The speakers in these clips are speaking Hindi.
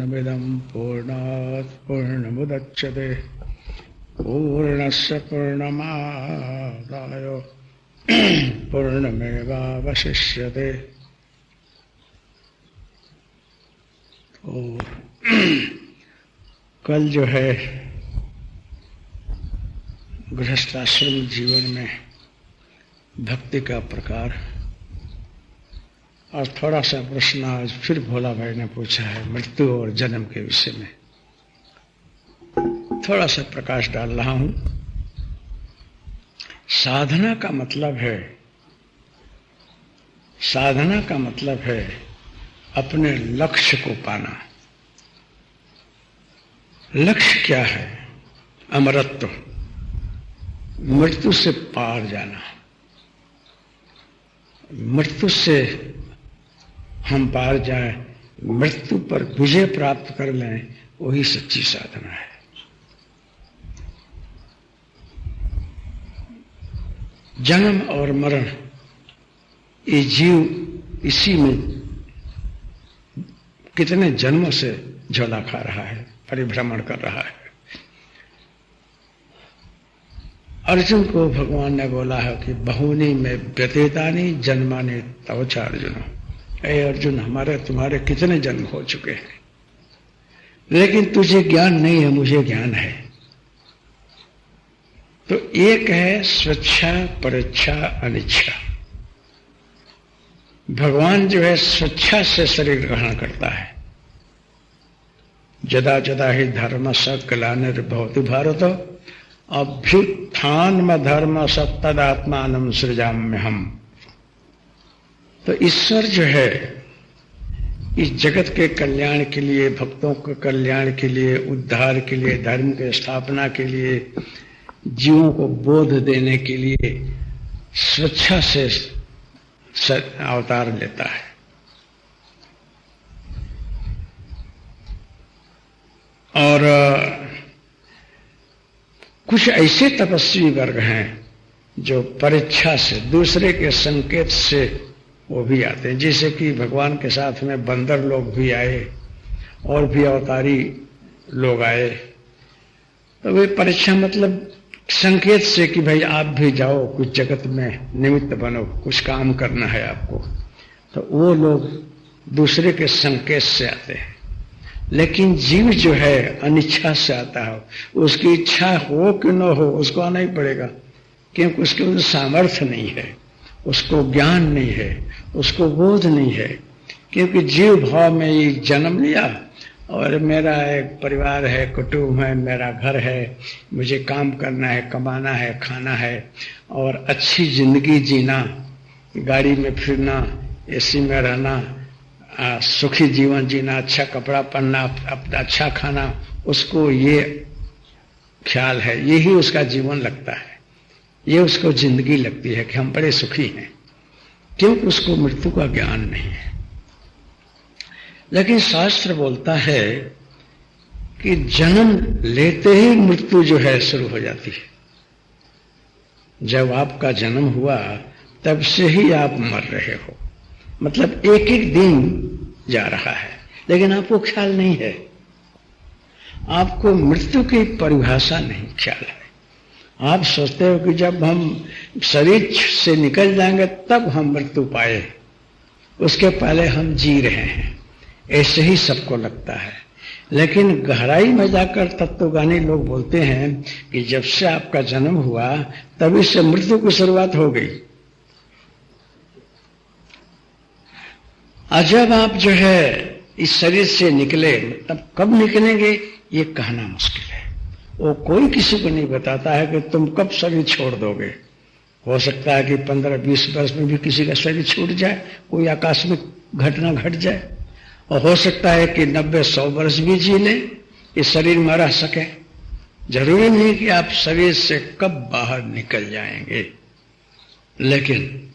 पूर्णमिदं पूर्णात् पूर्णमुदच्यते पूर्णस्य पूर्णमादाय पूर्णमेवावशिष्यते। तो कल जो है गृहस्थाश्रम जीवन में भक्ति का प्रकार और थोड़ा सा प्रश्न आज फिर भोला भाई ने पूछा है मृत्यु और जन्म के विषय में। थोड़ा सा प्रकाश डाल रहा हूं। साधना का मतलब है अपने लक्ष्य को पाना। लक्ष्य क्या है? अमरत्व, मृत्यु से पार जाना। मृत्यु से हम पार जाएं, मृत्यु पर विजय प्राप्त कर लें, वही सच्ची साधना है। जन्म और मरण, ये जीव इसी में कितने जन्मों से झोला खा रहा है, परिभ्रमण कर रहा है। अर्जुन को भगवान ने बोला है कि बहुनी में व्यतीतानि जन्मानि तव च अर्जुन। ऐ अर्जुन, हमारे तुम्हारे कितने जन्म हो चुके हैं, लेकिन तुझे ज्ञान नहीं है, मुझे ज्ञान है। तो एक है स्वेच्छा, परेच्छा, अनिच्छा। भगवान जो है स्वेच्छा से शरीर ग्रहण करता है। जदा जदा ही धर्म ग्लानिर्भवति भारत अभ्युत्थान धर्म सत्तदात्मानं सृजाम्यहम्। तो ईश्वर जो है इस जगत के कल्याण के लिए, भक्तों के कल्याण के लिए, उद्धार के लिए, धर्म की स्थापना के लिए, जीवों को बोध देने के लिए स्वेच्छा से अवतार लेता है। और कुछ ऐसे तपस्वी वर्ग हैं जो परीक्षा से, दूसरे के संकेत से वो भी आते हैं। जैसे कि भगवान के साथ में बंदर लोग भी आए और भी अवतारी लोग आए। तो वे परीक्षा मतलब संकेत से कि भाई आप भी जाओ, कुछ जगत में निमित्त बनो, कुछ काम करना है आपको। तो वो लोग दूसरे के संकेत से आते हैं। लेकिन जीव जो है अनिच्छा से आता है। उसकी इच्छा हो कि न हो, उसको आना ही पड़ेगा, क्योंकि उसके अंदर सामर्थ्य नहीं है, उसको ज्ञान नहीं है, उसको बोध नहीं है। क्योंकि जीव भाव में ये जन्म लिया और मेरा एक परिवार है, कुटुंब है, मेरा घर है, मुझे काम करना है, कमाना है, खाना है और अच्छी जिंदगी जीना, गाड़ी में फिरना, एसी में रहना, सुखी जीवन जीना, अच्छा कपड़ा पहनना, अच्छा खाना, उसको ये ख्याल है, यही उसका जीवन लगता है, ये उसको जिंदगी लगती है कि हम बड़े सुखी हैं, क्योंकि उसको मृत्यु का ज्ञान नहीं है। लेकिन शास्त्र बोलता है कि जन्म लेते ही मृत्यु जो है शुरू हो जाती है। जब आपका जन्म हुआ तब से ही आप मर रहे हो, मतलब एक एक दिन जा रहा है, लेकिन आपको ख्याल नहीं है। आपको मृत्यु की परिभाषा नहीं ख्याल है। आप सोचते हो कि जब हम शरीर से निकल जाएंगे तब हम मृत्यु पाए, उसके पहले हम जी रहे हैं, ऐसे ही सबको लगता है। लेकिन गहराई में जाकर तत्वज्ञानी लोग बोलते हैं कि जब से आपका जन्म हुआ तभी से मृत्यु की शुरुआत हो गई। और जब आप जो है इस शरीर से निकले, तब कब निकलेंगे ये कहना मुश्किल है। वो कोई किसी को नहीं बताता है कि तुम कब शरीर छोड़ दोगे। हो सकता है कि 15-20 वर्ष में भी किसी का शरीर छूट जाए, कोई आकस्मिक घटना घट जाए, और हो सकता है कि 90-100 वर्ष भी जी लें, इस शरीर में रह सके। जरूरी नहीं कि आप शरीर से कब बाहर निकल जाएंगे, लेकिन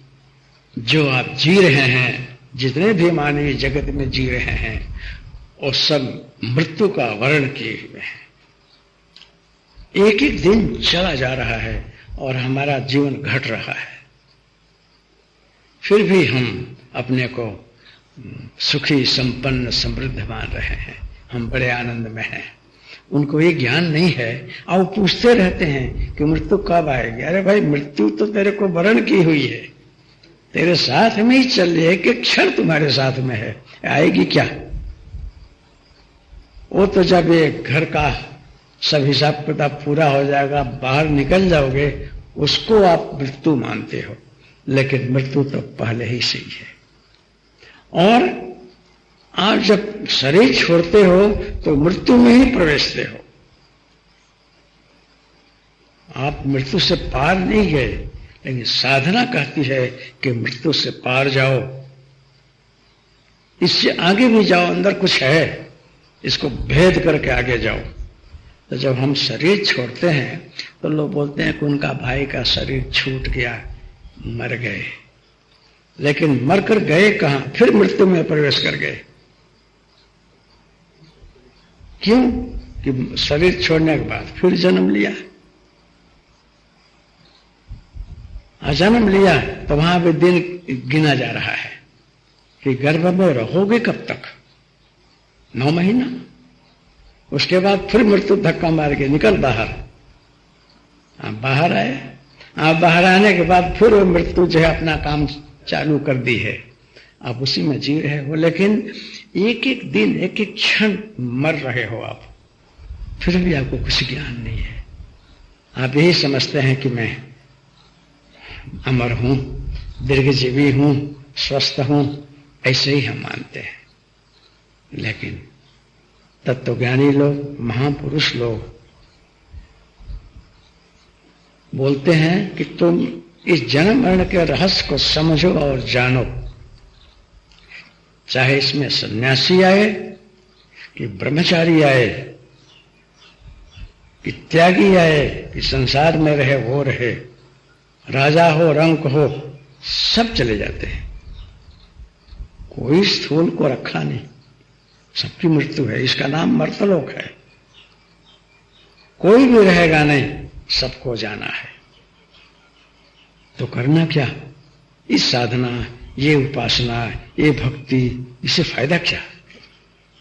जो आप जी रहे हैं, जितने भी मानवीय जगत में जी रहे हैं, वो सब मृत्यु का वर्ण किए हुए हैं। एक एक दिन चला जा रहा है और हमारा जीवन घट रहा है, फिर भी हम अपने को सुखी, संपन्न, समृद्ध मान रहे हैं। हम बड़े आनंद में हैं। उनको ये ज्ञान नहीं है और वो पूछते रहते हैं कि मृत्यु कब आएगी। अरे भाई, मृत्यु तो तेरे को वरण की हुई है, तेरे साथ में ही चल रही है, कि क्षण तुम्हारे साथ में है, आएगी क्या? वो तो जब ये घर का सब हिसाब किताब पूरा हो जाएगा, बाहर निकल जाओगे, उसको आप मृत्यु मानते हो, लेकिन मृत्यु तो पहले ही से ही है। और आप जब शरीर छोड़ते हो तो मृत्यु में ही प्रवेशते हो। आप मृत्यु से पार नहीं गए, लेकिन साधना कहती है कि मृत्यु से पार जाओ, इससे आगे भी जाओ, अंदर कुछ है, इसको भेद करके आगे जाओ। तो जब हम शरीर छोड़ते हैं तो लोग बोलते हैं कि उनका भाई का शरीर छूट गया, मर गए। लेकिन मरकर गए कहां? फिर मृत्यु में प्रवेश कर गए। क्यों? कि शरीर छोड़ने के बाद फिर जन्म लिया। जन्म लिया तो वहां भी दिन गिना जा रहा है कि गर्भ में रहोगे कब तक? 9 महीना। उसके बाद फिर मृत्यु धक्का मार के निकल बाहर। आप बाहर आए, आप बाहर आने के बाद फिर वो मृत्यु जो है अपना काम चालू कर दी है, आप उसी में जी रहे हो। लेकिन एक एक दिन, एक एक क्षण मर रहे हो आप, फिर भी आपको कुछ ज्ञान नहीं है। आप यही समझते हैं कि मैं अमर हूं, दीर्घजीवी हूं, स्वस्थ हूं, ऐसे ही हम मानते हैं। लेकिन तत्वज्ञानी लोग, महापुरुष लोग बोलते हैं कि तुम इस जन्म मरण के रहस्य को समझो और जानो। चाहे इसमें सन्यासी आए कि ब्रह्मचारी आए कि त्यागी आए कि संसार में रहे वो रहे, राजा हो रंक हो, सब चले जाते हैं। कोई स्थूल को रखा नहीं, सबकी मृत्यु है। इसका नाम मर्तलोक है। कोई भी रहेगा नहीं, सबको जाना है। तो करना क्या? इस साधना, ये उपासना, ये भक्ति, इससे फायदा क्या?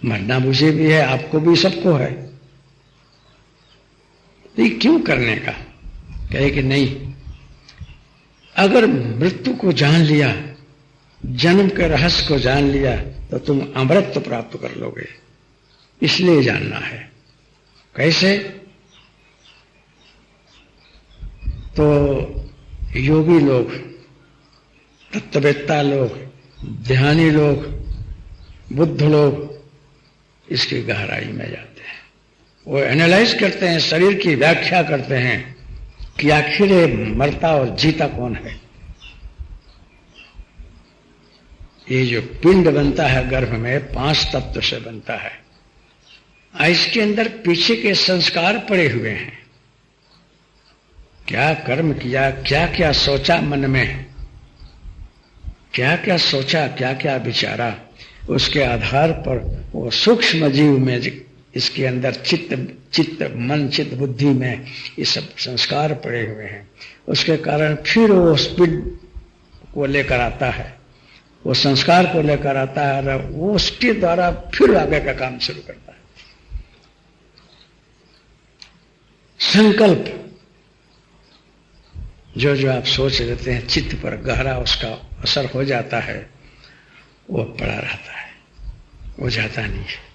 मरना मुझे भी है, आपको भी, सबको है। तो ये क्यों करने का? कहे कि नहीं, अगर मृत्यु को जान लिया, जन्म के रहस्य को जान लिया, तो तुम अमृत प्राप्त कर लोगे। इसलिए जानना है। कैसे? तो योगी लोग, तत्ववेत्ता लोग, ध्यानी लोग, बुद्ध लोग इसकी गहराई में जाते हैं। वो एनालाइज करते हैं, शरीर की व्याख्या करते हैं कि आखिर मरता और जीता कौन है। ये जो पिंड बनता है गर्भ में 5 तत्व से बनता है। इसके अंदर पीछे के संस्कार पड़े हुए हैं। क्या कर्म किया, क्या क्या सोचा मन में, क्या क्या सोचा, क्या क्या विचारा, उसके आधार पर वो सूक्ष्म जीव में, इसके अंदर चित्त मन, चित्त बुद्धि में ये सब संस्कार पड़े हुए हैं। उसके कारण फिर वो स्पीड को लेकर आता है, वो संस्कार को लेकर आता है, और वो उसके द्वारा फिर आगे का काम शुरू करता है। संकल्प जो जो आप सोच लेते हैं, चित्त पर गहरा उसका असर हो जाता है, वो पड़ा रहता है, वो जाता नहीं है।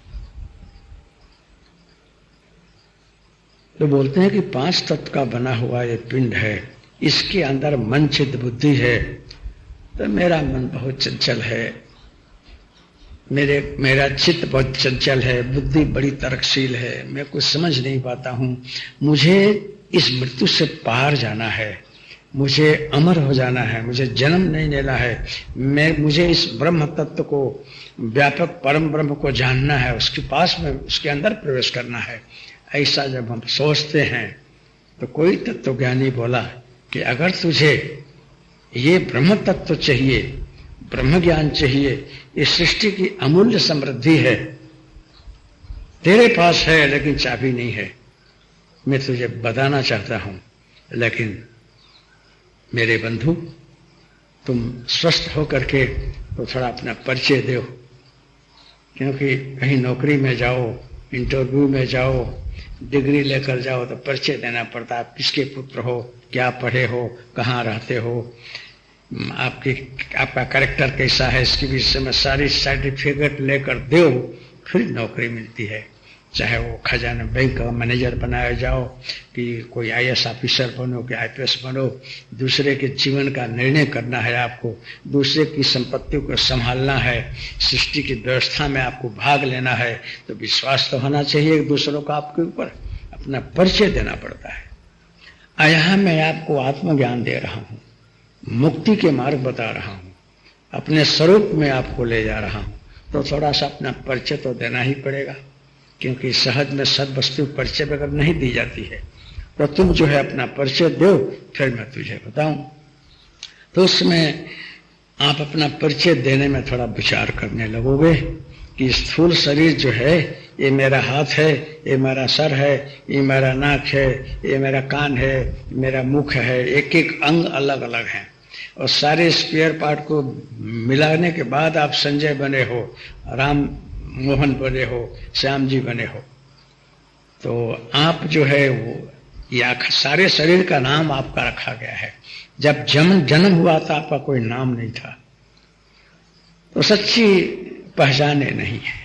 तो बोलते हैं कि 5 तत्व का बना हुआ ये पिंड है, इसके अंदर मन चित्त बुद्धि है। तो मेरा मन बहुत चंचल है, मेरा चित्त बहुत चंचल है, बुद्धि बड़ी तर्कशील है, मैं कुछ समझ नहीं पाता हूं। मुझे इस मृत्यु से पार जाना है, मुझे अमर हो जाना है, मुझे जन्म नहीं लेना है, मुझे इस ब्रह्म तत्व को, व्यापक परम ब्रह्म को जानना है, उसके पास में, उसके अंदर प्रवेश करना है। ऐसा जब हम सोचते हैं तो कोई तत्वज्ञानी बोला कि अगर तुझे ये ब्रह्म तत्व चाहिए, ब्रह्म ज्ञान चाहिए, इस सृष्टि की अमूल्य समृद्धि है, तेरे पास है लेकिन चाबी नहीं है, मैं तुझे बताना चाहता हूं, लेकिन मेरे बंधु तुम स्वस्थ होकर के तो थोड़ा अपना परिचय दो, क्योंकि कहीं नौकरी में जाओ, इंटरव्यू में जाओ, डिग्री लेकर जाओ तो परिचय देना पड़ता है। आप किसके पुत्र हो, क्या पढ़े हो, कहाँ रहते हो, आपका कैरेक्टर कैसा है, इसके विषय में सारी सर्टिफिकेट लेकर दो, फिर नौकरी मिलती है। चाहे वो खजाना बैंक का मैनेजर बनाया जाओ, कि कोई IAS ऑफिसर बनो, कि IPS बनो, दूसरे के जीवन का निर्णय करना है आपको, दूसरे की संपत्ति को संभालना है, सृष्टि की व्यवस्था में आपको भाग लेना है, तो विश्वास तो होना चाहिए दूसरों का आपके ऊपर, अपना परिचय देना पड़ता है। यहाँ मैं आपको आत्मज्ञान दे रहा हूँ, मुक्ति के मार्ग बता रहा हूँ, अपने स्वरूप में आपको ले जा रहा हूँ, तो थोड़ा सा अपना परिचय तो देना ही पड़ेगा, क्योंकि सहज में सद वस्तु परिचय अगर नहीं दी जाती है तो तुम जो है अपना परिचय दो, फिर मैं तुझे बताऊं। तो उसमें आप अपना परिचय देने में थोड़ा विचार करने लगोगे कि स्थूल शरीर जो है, ये मेरा हाथ है, ये मेरा सर है, ये मेरा नाक है, ये मेरा कान है, मेरा मुख है, एक एक अंग अलग अलग हैं, और सारे स्पेयर पार्ट को मिलाने के बाद आप संजय बने हो, राम मोहन बने हो, श्याम जी बने हो। तो आप जो है वो या सारे शरीर का नाम आपका रखा गया है। जब जन्म हुआ था आपका कोई नाम नहीं था, तो सच्ची पहचाने नहीं है।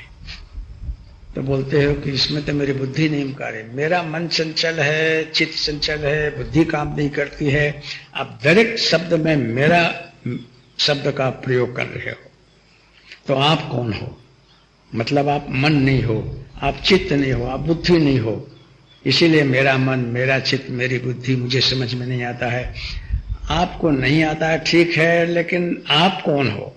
तो बोलते हो कि इसमें तो मेरी बुद्धि नहीं कार्य, मेरा मन चंचल है, चित्त चंचल है, बुद्धि काम नहीं करती है। आप डायरेक्ट शब्द में मेरा शब्द का प्रयोग कर रहे हो, तो आप कौन हो? मतलब आप मन नहीं हो, आप चित्त नहीं हो, आप बुद्धि नहीं हो। इसीलिए मेरा मन, मेरा चित्त, मेरी बुद्धि मुझे समझ में नहीं आता है। आपको नहीं आता है, ठीक है, लेकिन आप कौन हो?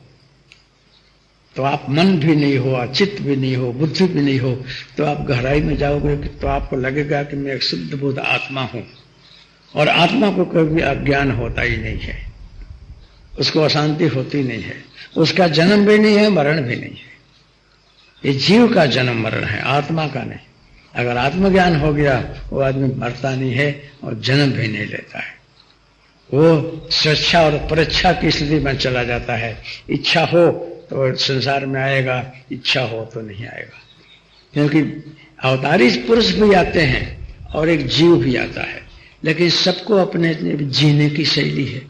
तो आप मन भी नहीं हो, चित्त भी नहीं हो, बुद्धि भी नहीं हो, तो आप गहराई में जाओगे तो आपको लगेगा कि मैं एक शुद्ध बुद्ध आत्मा हूं। और आत्मा को कभी अज्ञान होता ही नहीं है, उसको अशांति होती नहीं है, उसका जन्म भी नहीं है, मरण भी नहीं है। ये जीव का जन्म मरण है, आत्मा का नहीं। अगर आत्मज्ञान हो गया, वो आदमी मरता नहीं है और जन्म भी नहीं लेता है। वो स्वेच्छा और परेच्छा की स्थिति में चला जाता है। इच्छा हो तो संसार में आएगा, इच्छा हो तो नहीं आएगा। क्योंकि अवतारी पुरुष भी आते हैं और एक जीव भी आता है, लेकिन सबको अपने जीने की शैली है।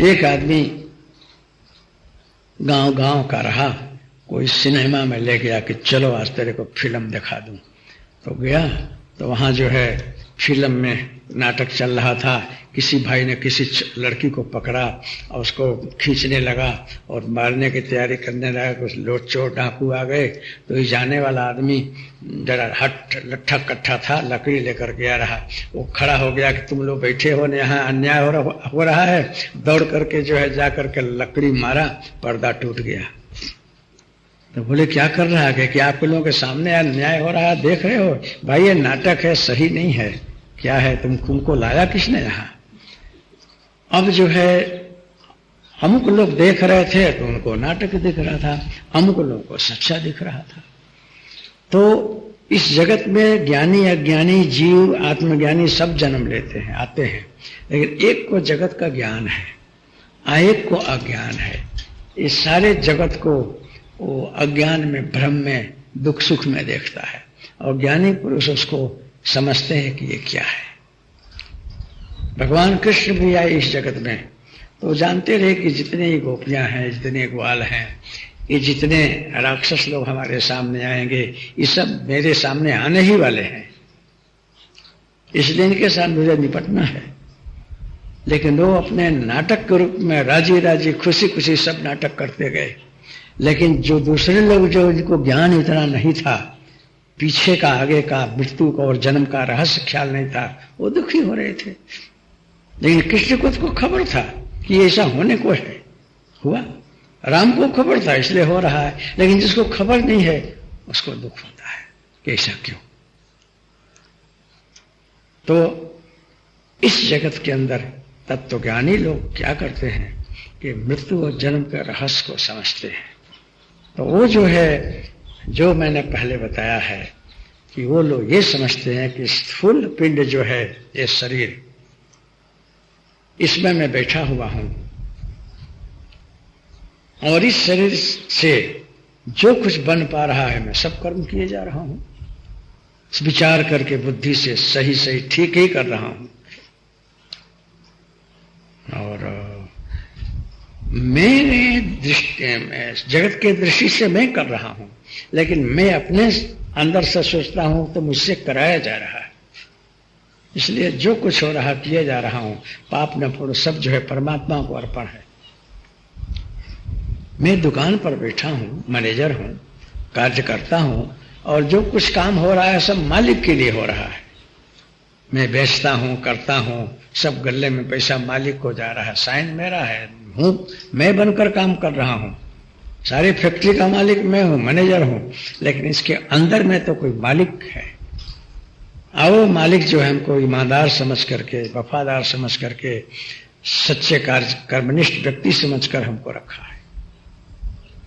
एक आदमी गांव का रहा, कोई सिनेमा में ले गया कि चलो आज तेरे को फिल्म दिखा दूं। तो गया, तो वहां जो है फिल्म में नाटक चल रहा था। किसी भाई ने किसी लड़की को पकड़ा और उसको खींचने लगा और मारने की तैयारी करने लगा। कुछ लोट चोर डाकू आ गए, तो ये जाने वाला आदमी जरा हट लट्ठा कट्ठा था, लकड़ी लेकर गया रहा। वो खड़ा हो गया कि तुम लोग बैठे हो, यहाँ अन्याय हो रहा है। दौड़ करके जो है जा करके लकड़ी मारा, पर्दा टूट गया। तो बोले क्या कर रहा है कि आप लोगों के सामने अन्याय हो रहा है, देख रहे हो? भाई ये नाटक है, सही नहीं है। क्या है, तुमको लाया किसने यहाँ? अब जो है अमुक लोग देख रहे थे तो उनको नाटक दिख रहा था, अमुक लोगों को सच्चा दिख रहा था। तो इस जगत में ज्ञानी अज्ञानी, जीव आत्मज्ञानी सब जन्म लेते हैं, आते हैं, लेकिन एक को जगत का ज्ञान है, एक को अज्ञान है। इस सारे जगत को वो अज्ञान में, भ्रम में, दुख सुख में देखता है, और ज्ञानी पुरुष उसको समझते हैं कि ये क्या है। भगवान कृष्ण भी आए इस जगत में, तो जानते रहे कि जितने ही गोपियां हैं, जितने ग्वाल हैं, ये जितने राक्षस लोग हमारे सामने आएंगे, ये सब मेरे सामने आने ही वाले हैं, इसलिए इनके साथ मुझे निपटना है। लेकिन वो अपने नाटक के रूप में राजी राजी, खुशी खुशी सब नाटक करते गए। लेकिन जो दूसरे लोग, जो जिनको ज्ञान इतना नहीं था, पीछे का, आगे का, मृत्यु का और जन्म का रहस्य ख्याल नहीं था, वो दुखी हो रहे थे। लेकिन कृष्ण को तो खबर था कि ऐसा होने को है, हुआ। राम को खबर था इसलिए हो रहा है, लेकिन जिसको खबर नहीं है उसको दुख होता है कि ऐसा क्यों। तो इस जगत के अंदर तत्वज्ञानी लोग क्या करते हैं कि मृत्यु और जन्म के रहस्य को समझते हैं। तो वो जो है, जो मैंने पहले बताया है कि वो लोग ये समझते हैं कि स्थूल पिंड जो है, ये शरीर, इसमें मैं बैठा हुआ हूं और इस शरीर से जो कुछ बन पा रहा है मैं सब कर्म किए जा रहा हूं, विचार करके बुद्धि से सही सही ठीक ही कर रहा हूं। और मेरे दृष्टि में जगत के दृष्टि से मैं कर रहा हूं, लेकिन मैं अपने अंदर से सोचता हूं तो मुझसे कराया जा रहा है। इसलिए जो कुछ हो रहा किए जा रहा हूं, पाप न पुण्य सब जो है परमात्मा को अर्पण है। मैं दुकान पर बैठा हूं, मैनेजर हूं, कार्य करता हूं, और जो कुछ काम हो रहा है सब मालिक के लिए हो रहा है। मैं बेचता हूं, करता हूं, सब गले में पैसा मालिक को जा रहा है, साइन मेरा है, मैं बनकर काम कर रहा हूं, सारी फैक्ट्री का मालिक मैं हूं, मैनेजर हूं, लेकिन इसके अंदर में तो कोई मालिक है। वो मालिक जो है हमको ईमानदार समझ करके, वफादार समझ करके, सच्चे कर्मनिष्ठ व्यक्ति समझकर हमको रखा है,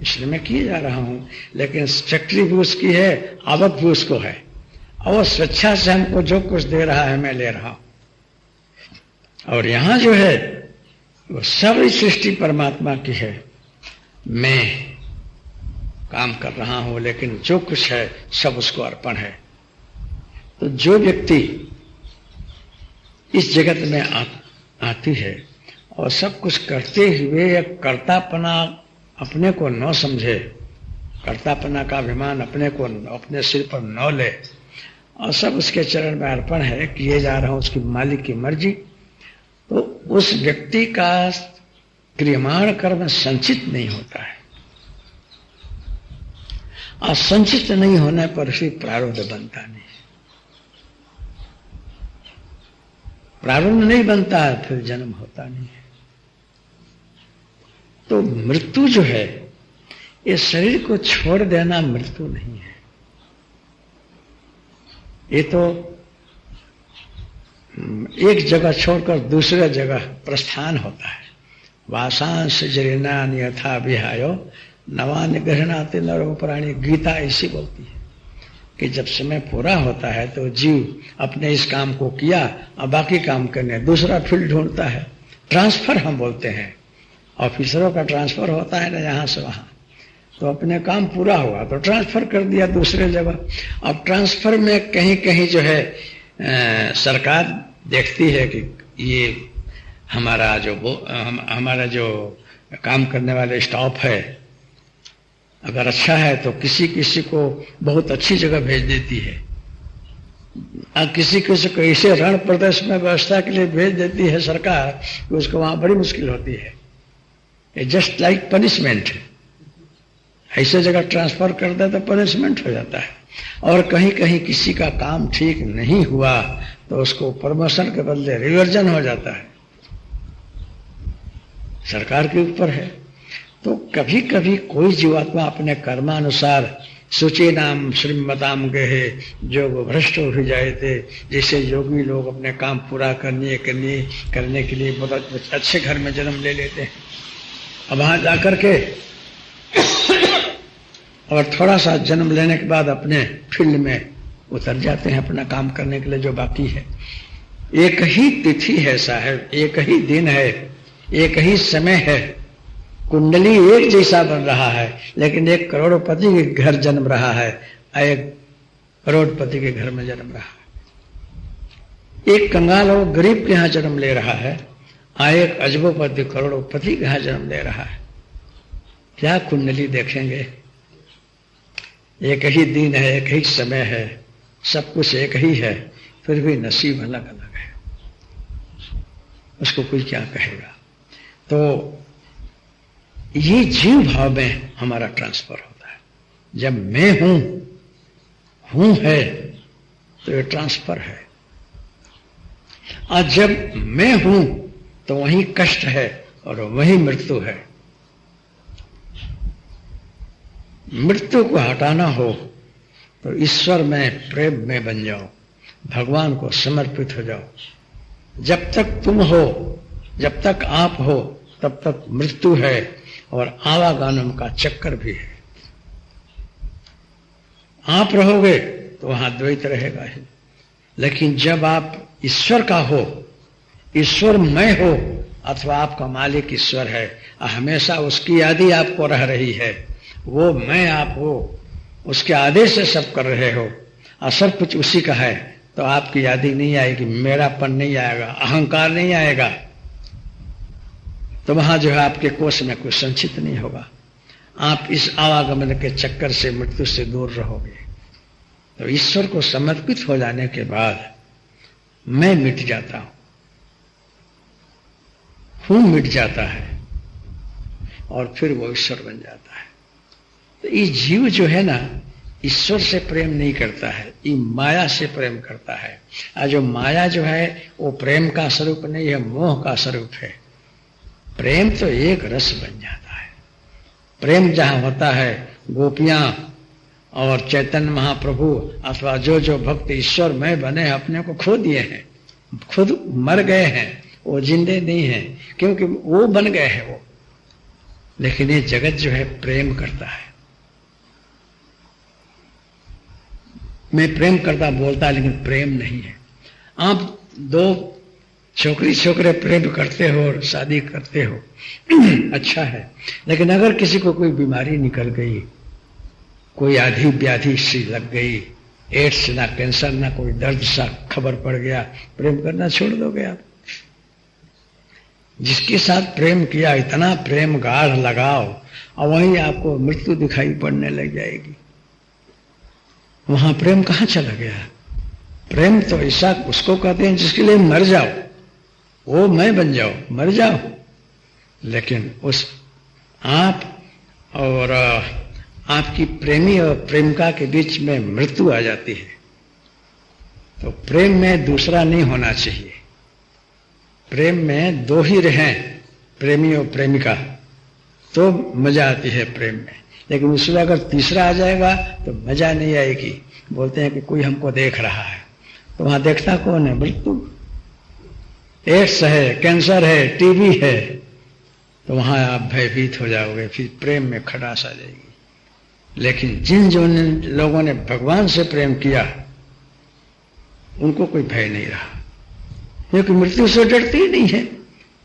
इसलिए मैं किए जा रहा हूं। लेकिन फैक्ट्री भी उसकी है, आवक भी उसको है, और स्वेच्छा से हमको जो कुछ दे रहा है मैं ले रहा हूं। और यहां जो है वो सारी सृष्टि परमात्मा की है, मैं काम कर रहा हूं, लेकिन जो कुछ है सब उसको अर्पण है। तो जो व्यक्ति इस जगत में आती है और सब कुछ करते हुए कर्तापना अपने को न समझे, कर्तापना का अभिमान अपने को अपने सिर पर न ले, और सब उसके चरण में अर्पण है, किए जा रहा हूं उसकी मालिक की मर्जी, तो उस व्यक्ति का क्रियमाण कर्म संचित नहीं होता है। और संचित नहीं होने पर ही प्रारब्ध बनता नहीं, प्रारब्ध नहीं बनता है फिर जन्म होता नहीं है। तो मृत्यु जो है, ये शरीर को छोड़ देना मृत्यु नहीं है, ये तो एक जगह छोड़कर दूसरे जगह प्रस्थान होता है। वासांश जरिनान यथा विहायो नवान गृहणाति नरो प्राणी, गीता ऐसी बोलती है कि जब समय पूरा होता है तो जीव अपने इस काम को किया और बाकी काम करने दूसरा फील्ड ढूंढता है। ट्रांसफर हम बोलते हैं, ऑफिसरों का ट्रांसफर होता है ना यहाँ से वहां, तो अपने काम पूरा हुआ तो ट्रांसफर कर दिया दूसरे जगह। अब ट्रांसफर में कहीं कहीं जो है सरकार देखती है कि ये हमारा जो काम करने वाले स्टाफ है अगर अच्छा है तो किसी किसी को बहुत अच्छी जगह भेज देती है, और किसी किसी को ऐसे रण प्रदेश में व्यवस्था के लिए भेज देती है सरकार कि उसको वहां बड़ी मुश्किल होती है। ये जस्ट लाइक पनिशमेंट, ऐसे जगह ट्रांसफर कर दे तो पनिशमेंट हो जाता है। और कहीं कहीं किसी का काम ठीक नहीं हुआ तो उसको प्रमोशन के बदले रिवर्जन हो जाता है, सरकार के ऊपर है। तो कभी कभी कोई जीवात्मा अपने कर्मानुसार सूची नाम श्रीमताम गहे जो भ्रष्ट हो जाए थे, जैसे योगी लोग अपने काम पूरा करने के लिए बहुत अच्छे घर में जन्म ले लेते हैं, अब वहां जाकर के और थोड़ा सा जन्म लेने के बाद अपने फील्ड में उतर जाते हैं अपना काम करने के लिए जो बाकी है। एक ही तिथि है साहब, एक ही दिन है, एक ही समय है, कुंडली एक जैसा बन रहा है, लेकिन एक करोड़पति के घर जन्म रहा है, एक करोड़पति के घर में जन्म रहा है। एक कंगाल और गरीब के यहां जन्म ले रहा है, एक अजबोपति करोड़पति के यहां जन्म ले रहा है। क्या कुंडली देखेंगे? एक ही दिन है, एक ही समय है, सब कुछ एक ही है, फिर भी नसीब अलग अलग है, उसको कोई क्या कहेगा। तो ये जीव भाव में हमारा ट्रांसफर होता है। जब मैं हूं है तो ये ट्रांसफर है, और जब मैं हूं तो वहीं कष्ट है और वहीं मृत्यु है। मृत्यु को हटाना हो तो ईश्वर में प्रेम में बन जाओ, भगवान को समर्पित हो जाओ। जब तक तुम हो, जब तक आप हो, तब तक मृत्यु है और आवागमन का चक्कर भी है। आप रहोगे तो वहां द्वैत रहेगा ही, लेकिन जब आप ईश्वर का हो, ईश्वरमय हो, अथवा आपका मालिक ईश्वर है, हमेशा उसकी याद ही आपको रह रही है, वो मैं आप हो, उसके आदेश से सब कर रहे हो और सब कुछ उसी का है, तो आपकी यादी नहीं आएगी, मेरापन नहीं आएगा, अहंकार नहीं आएगा, तो वहां जो है आपके कोष में कुछ संचित नहीं होगा। आप इस आवागमन के चक्कर से, मृत्यु से दूर रहोगे। तो ईश्वर को समर्पित हो जाने के बाद मैं मिट जाता हूं, खून मिट जाता है और फिर वो ईश्वर बन जाता है। तो ये जीव जो है ना, ईश्वर से प्रेम नहीं करता है, ये माया से प्रेम करता है। और जो माया जो है वो प्रेम का स्वरूप नहीं है, मोह का स्वरूप है। प्रेम तो एक रस बन जाता है। प्रेम जहां होता है, गोपियां और चैतन्य महाप्रभु अथवा जो जो भक्त ईश्वर में बने अपने को खो दिए हैं, खुद मर गए हैं, वो जिंदे नहीं हैं, क्योंकि वो बन गए हैं वो। लेकिन ये जगत जो है प्रेम करता है। मैं प्रेम करता बोलता, लेकिन प्रेम नहीं है। आप दो छोकरी छोकरे प्रेम करते हो और शादी करते हो, अच्छा है, लेकिन अगर किसी को कोई बीमारी निकल गई, कोई आधी व्याधि सी लग गई, एड्स ना कैंसर ना कोई दर्द सा खबर पड़ गया, प्रेम करना छोड़ दोगे आप? जिसके साथ प्रेम किया, इतना प्रेम गाढ़ लगाओ और वहीं आपको मृत्यु दिखाई पड़ने लग जाएगी, वहां प्रेम कहां चला गया? प्रेम तो ऐसा उसको कहते हैं जिसके लिए मर जाओ, वो मैं बन जाओ, मर जाओ। लेकिन उस आप और आपकी प्रेमी और प्रेमिका के बीच में मृत्यु आ जाती है, तो प्रेम में दूसरा नहीं होना चाहिए। प्रेम में दो ही रहें, प्रेमी और प्रेमिका, तो मजा आती है प्रेम में। लेकिन उसमें अगर तीसरा आ जाएगा तो मजा नहीं आएगी। बोलते हैं कि कोई हमको देख रहा है, तो वहां देखता कौन है? मृत्यु। एड्स है, कैंसर है, टीबी है, तो वहां आप भयभीत हो जाओगे, फिर प्रेम में खटास आ जाएगी। लेकिन जिन लोगों ने भगवान से प्रेम किया, उनको कोई भय नहीं रहा, क्योंकि मृत्यु से डरती ही नहीं है,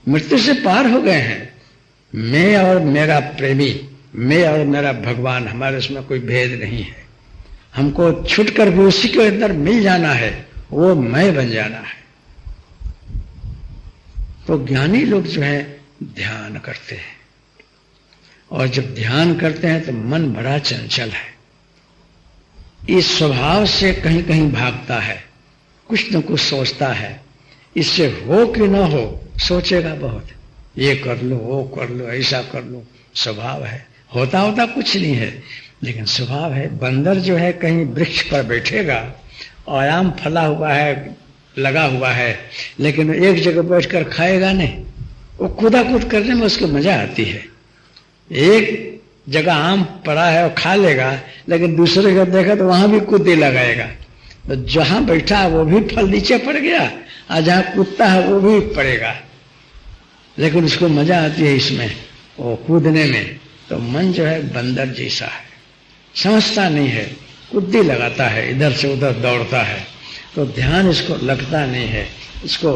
मृत्यु से पार हो गए हैं। मैं और मेरा प्रेमी, मैं और मेरा भगवान, हमारे उसमें कोई भेद नहीं है। हमको छूटकर भी उसी के अंदर मिल जाना है, वो मैं बन जाना है। तो ज्ञानी लोग जो है ध्यान करते हैं, और जब ध्यान करते हैं तो मन बड़ा चंचल है, इस स्वभाव से कहीं कहीं भागता है, कुछ न कुछ सोचता है। इससे हो कि ना हो, सोचेगा बहुत, ये कर लो, वो कर लो, ऐसा कर लो, स्वभाव है। होता होता कुछ नहीं है, लेकिन स्वभाव है। बंदर जो है कहीं वृक्ष पर बैठेगा और आम फला हुआ है, लगा हुआ है, लेकिन एक जगह बैठकर खाएगा नहीं, वो कूदा कूद करने में उसको मजा आती है। एक जगह आम पड़ा है और खा लेगा, लेकिन दूसरे जगह देखा तो वहां भी कूदे लगाएगा, तो जहां बैठा है वो भी फल नीचे पड़ गया, और जहां कूदता है वो भी पड़ेगा, लेकिन उसको मजा आती है इसमें, वो कूदने में। तो मन जो है बंदर जैसा है, समझता नहीं है, कुद्दी लगाता है, इधर से उधर दौड़ता है, तो ध्यान इसको लगता नहीं है, इसको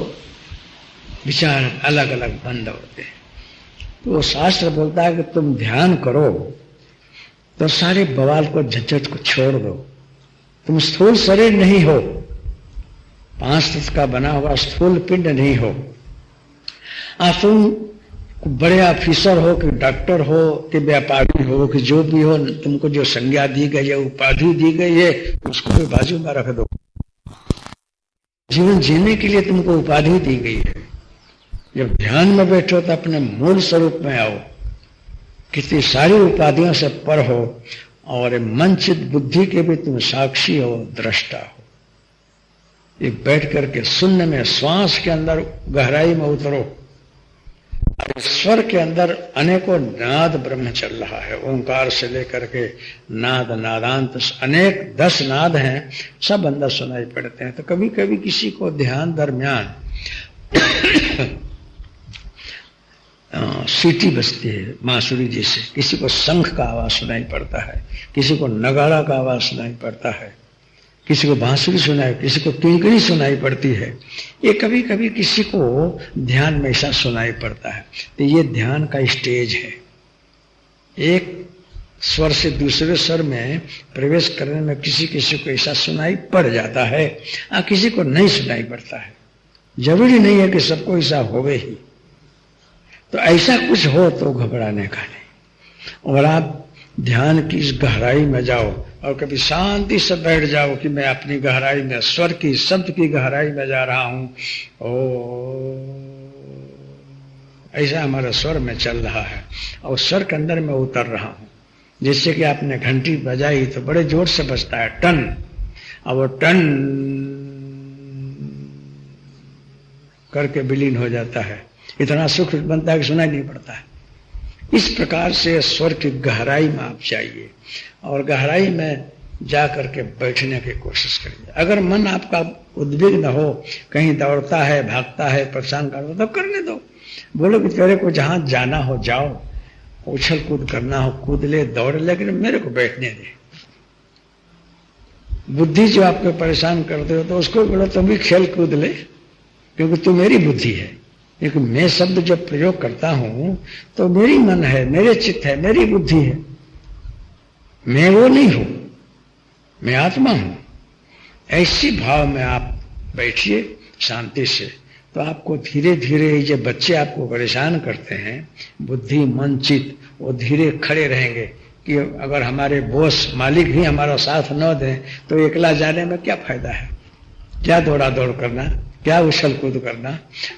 विचार अलग अलग बंद होते हैं। तो वो शास्त्र बोलता है कि तुम ध्यान करो तो सारे बवाल को, झंझट को छोड़ दो। तुम स्थूल शरीर नहीं हो, 5 तत्व का बना हुआ स्थूल पिंड नहीं हो। तुम बड़े ऑफिसर हो कि डॉक्टर हो कि व्यापारी हो कि जो भी हो, तुमको जो संज्ञा दी गई है, उपाधि दी गई है, उसको भी बाजू में रख दो। जीवन जीने के लिए तुमको उपाधि दी गई है। जब ध्यान में बैठो तो अपने मूल स्वरूप में आओ, कितनी सारी उपाधियों से पर हो, और मन चित बुद्धि के भी तुम साक्षी हो, दृष्टा हो। ये बैठ करके शून्य में, श्वास के अंदर गहराई में उतरो। स्वर के अंदर अनेकों नाद ब्रह्म चल रहा है, ओंकार से लेकर के नाद, नादांत, अनेक 10 नाद हैं, सब अंदर सुनाई पड़ते हैं। तो कभी कभी किसी को ध्यान दरमियान सीटी बजती है बांसुरी जैसे, किसी को शंख का आवाज सुनाई पड़ता है, किसी को नगाड़ा का आवाज सुनाई पड़ता है, किसी को बांसुरी सुनाई, किसी को किंकड़ी सुनाई पड़ती है। ये कभी कभी किसी को ध्यान में ऐसा सुनाई पड़ता है। तो ये ध्यान का स्टेज है। एक स्वर से दूसरे स्वर में प्रवेश करने में किसी किसी को ऐसा सुनाई पड़ जाता है, किसी को नहीं सुनाई पड़ता है। जरूरी नहीं है कि सबको ऐसा होवे ही। तो ऐसा कुछ हो तो घबराने का नहीं। और आप ध्यान की इस गहराई में जाओ और कभी शांति से बैठ जाओ कि मैं अपनी गहराई में, स्वर की, शब्द की गहराई में जा रहा हूं। ऐसा हमारा स्वर में चल रहा है और स्वर के अंदर मैं उतर रहा हूं। जैसे कि आपने घंटी बजाई तो बड़े जोर से बजता है, टन, और वो टन करके विलीन हो जाता है। इतना सुख बनता है कि सुनाई नहीं पड़ता है। इस प्रकार से स्वर की गहराई में आप जाइए और गहराई में जा करके बैठने की कोशिश करिए। अगर मन आपका उद्विग्न हो, कहीं दौड़ता है, भागता है, परेशान कर दो, तब करने दो। बोलो कि तेरे को जहां जाना हो जाओ, उछल कूद करना हो कूद ले, दौड़, लेकिन मेरे को बैठने दे। बुद्धि जो आपको परेशान करते हो तो उसको बोलो तुम भी खेल कूद ले, क्योंकि तू मेरी बुद्धि है। लेकिन मैं शब्द जब प्रयोग करता हूं तो मेरी मन है, मेरे चित्त है, मेरी बुद्धि है, मैं वो नहीं हूं, मैं आत्मा हूं। ऐसी भाव में आप बैठिए शांति से, तो आपको धीरे धीरे जो बच्चे आपको परेशान करते हैं, बुद्धि, मन, चित्त, वो धीरे खड़े रहेंगे कि अगर हमारे बॉस, मालिक ही हमारा साथ न दें तो एकला जाने में क्या फायदा है, क्या दौड़ा दौड़ करना, क्या उछल कूद करना।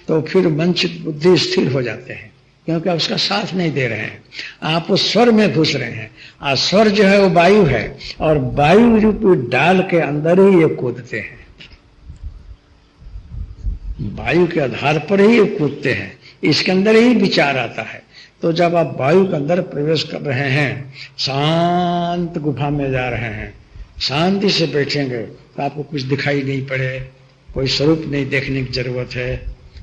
तो फिर मन, चित्त, बुद्धि स्थिर हो जाते हैं, क्योंकि आप उसका साथ नहीं दे रहे हैं, आप उस स्वर में घुस रहे हैं। और स्वर जो है वो वायु है, और वायु रूपी डाल के अंदर ही ये कूदते हैं, वायु के आधार पर ही ये कूदते हैं, इसके अंदर ही विचार आता है। तो जब आप वायु के अंदर प्रवेश कर रहे हैं, शांत गुफा में जा रहे हैं, शांति से बैठेंगे तो आपको कुछ दिखाई नहीं पड़े, कोई स्वरूप नहीं देखने की जरूरत है,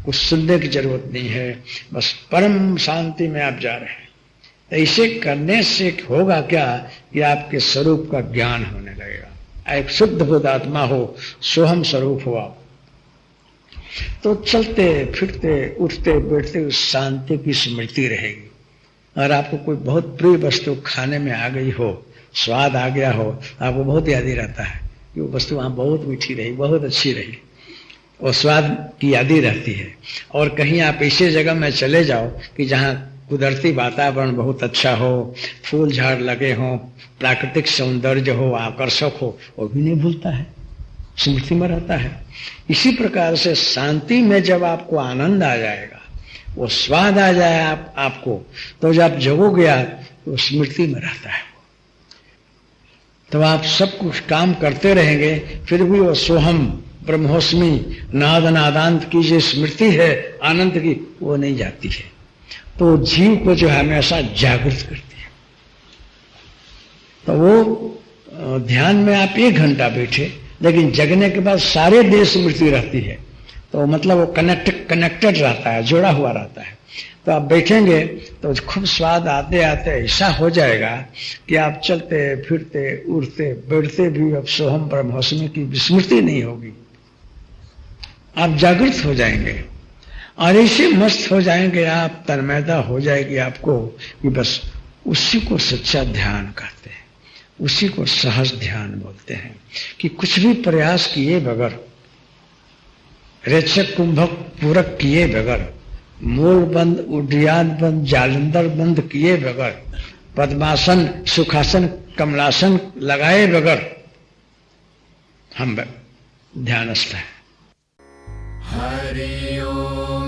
कुछ सुनने की जरूरत नहीं है, बस परम शांति में आप जा रहे हैं। ऐसे करने से होगा क्या कि आपके स्वरूप का ज्ञान होने लगेगा। एक शुद्ध बुद्ध आत्मा हो, सोहम स्वरूप हो आप, तो चलते फिरते उठते बैठते उस शांति की स्मृति रहेगी। और आपको कोई बहुत प्रिय वस्तु खाने में आ गई हो, स्वाद आ गया हो, आपको बहुत याद ही रहता है कि वो वस्तु वहां बहुत मीठी रही, बहुत अच्छी रही, और स्वाद की यादी रहती है। और कहीं आप ऐसी जगह में चले जाओ कि जहाँ कुदरती वातावरण बहुत अच्छा हो, फूल झाड़ लगे हों, प्राकृतिक सौंदर्य हो, आकर्षक हो, वो भी नहीं भूलता है, स्मृति में रहता है। इसी प्रकार से शांति में जब आपको आनंद आ जाएगा, वो स्वाद आ जाए आपको, तो जब जगोगे तो स्मृति में रहता है। तो आप सब कुछ काम करते रहेंगे, फिर भी वो सोहम ब्रह्मोस्मि नाद नादांत की जो स्मृति है आनंद की, वो नहीं जाती है। तो जीव को जो हमेशा जागृत करती है। तो वो ध्यान में आप 1 घंटा बैठे, लेकिन जगने के बाद सारे देह स्मृति रहती है, तो मतलब वो कनेक्टेड रहता है, जुड़ा हुआ रहता है। तो आप बैठेंगे तो खूब स्वाद आते आते ऐसा हो जाएगा कि आप चलते फिरते उड़ते बैठते भी अब सोहम ब्रह्मोस्मि की विस्मृति नहीं होगी। आप जागृत हो जाएंगे और ऐसे मस्त हो जाएंगे आप, तन्मयता हो जाएगी आपको कि बस उसी को सच्चा ध्यान कहते हैं, उसी को सहज ध्यान बोलते हैं। कि कुछ भी प्रयास किए बगैर, रेचक कुंभक पूरक किए बगैर, मूल बंद, उड्डयन बंद, जालंधर बंद किए बगैर, पद्मासन, सुखासन, कमलासन लगाए बगैर हम ध्यानस्थ हैं। हरि ओम।